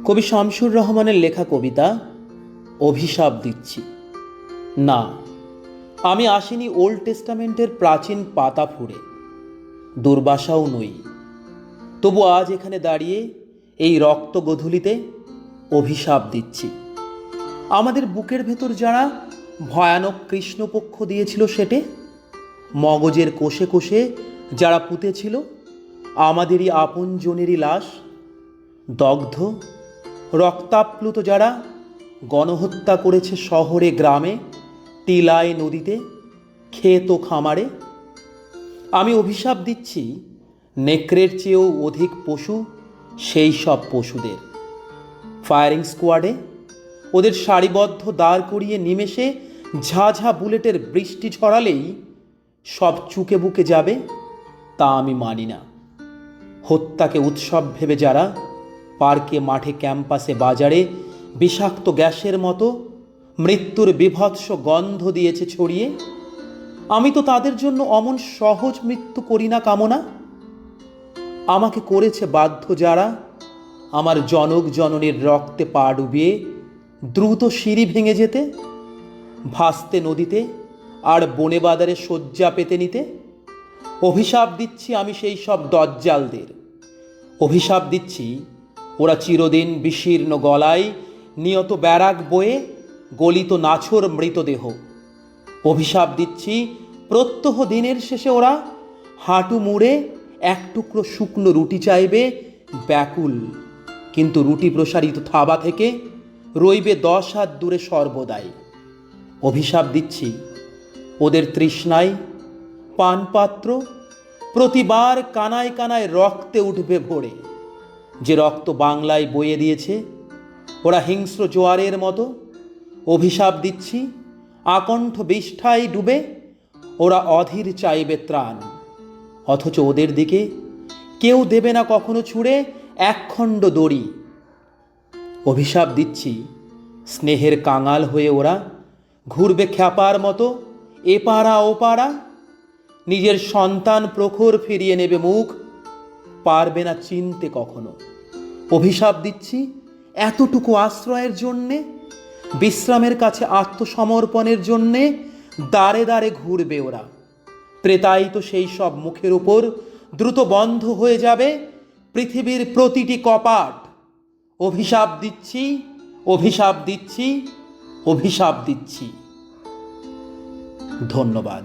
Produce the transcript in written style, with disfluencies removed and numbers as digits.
কবি শামসুর রহমানের লেখা কবিতা অভিশাপ দিচ্ছি। না, আমি আসিনি ওল্ড টেস্টামেন্টের প্রাচীন পাতা ফুঁড়ে, দুর্বাসাও নই। তবু আজ এখানে দাঁড়িয়ে এই রক্ত গোধূলিতে অভিশাপ দিচ্ছি। আমাদের বুকের ভেতর যারা ভয়ানক কৃষ্ণপক্ষ দিয়েছিল সেটে, মগজের কোষে কোষে যারা পুঁতেছিল আমাদেরই আপনজনেরই লাশ, দগ্ধ রক্তাপ্লুত যারা গণহত্যা করেছে শহরে গ্রামে, টিলায় নদীতে, ক্ষেত ও খামারে, আমি অভিশাপ দিচ্ছি নেকড়ের চেয়েও অধিক পশু সেই সব পশুদের। ফায়ারিং স্কোয়াডে ওদের সারিবদ্ধ দাঁড় করিয়ে নিমেষে ঝাঝা বুলেটের বৃষ্টি ছড়ালেই সব চুকে বুকে যাবে, তা আমি মানি না। হত্যাকে উৎসব ভেবে যারা পার্কে, মাঠে, ক্যাম্পাসে, বাজারে বিষাক্ত গ্যাসের মতো মৃত্যুর বীভৎস গন্ধ দিয়েছে ছড়িয়ে, আমি তো তাদের জন্য অমন সহজ মৃত্যু করি না কামনা। আমাকে করেছে বাধ্য যারা আমার জনক জননীর রক্তে পা ডুবিয়ে দ্রুত সিঁড়ি ভেঙে যেতে, ভাসতে নদীতে আর বনে বাদারে শয্যা পেতে নিতে। অভিশাপ দিচ্ছি আমি সেই সব দজ্জালদের। অভিশাপ দিচ্ছি ওরা চিরদিন বিশীর্ণ গলায় নিয়ত ব্যারাক বয়ে গলিত নাছোড় মৃতদেহ। অভিশাপ দিচ্ছি প্রত্যহ দিনের শেষে ওরা হাঁটু মুড়ে এক টুকরো শুকনো রুটি চাইবে ব্যাকুল, কিন্তু রুটি প্রসারিত থাবা থেকে রইবে 10 হাত দূরে সর্বদাই। অভিশাপ দিচ্ছি ওদের তৃষ্ণায় পানপাত্র প্রতিবার কানায় কানায় রক্তে উঠবে ভরে, যে রক্ত বাংলায় বয়ে দিয়েছে ওরা হিংস্র জোয়ারের মতো। অভিশাপ দিচ্ছি আকণ্ঠ বিষ্ঠায় ডুবে ওরা অধীর চাইবে ত্রাণ, অথচ ওদের দিকে কেউ দেবে না কখনো ছুঁড়ে একখণ্ড দড়ি। অভিশাপ দিচ্ছি স্নেহের কাঙাল হয়ে ওরা ঘুরবে খ্যাপার মতো এপাড়া ওপাড়া, নিজের সন্তান প্রখর ফিরিয়ে নেবে মুখ, পারবে না চিনতে কখনো। অভিশাপ দিচ্ছি এতটুকু আশ্রয়ের জন্যে, বিশ্রামের কাছে আত্মসমর্পণের জন্যে দাঁড়ে দাঁড়ে ঘুরবে ওরা। প্রেতায়িত সেই সব মুখের উপর দ্রুত বন্ধ হয়ে যাবে পৃথিবীর প্রতিটি কপাট। অভিশাপ দিচ্ছি, অভিশাপ দিচ্ছি, অভিশাপ দিচ্ছি। ধন্যবাদ।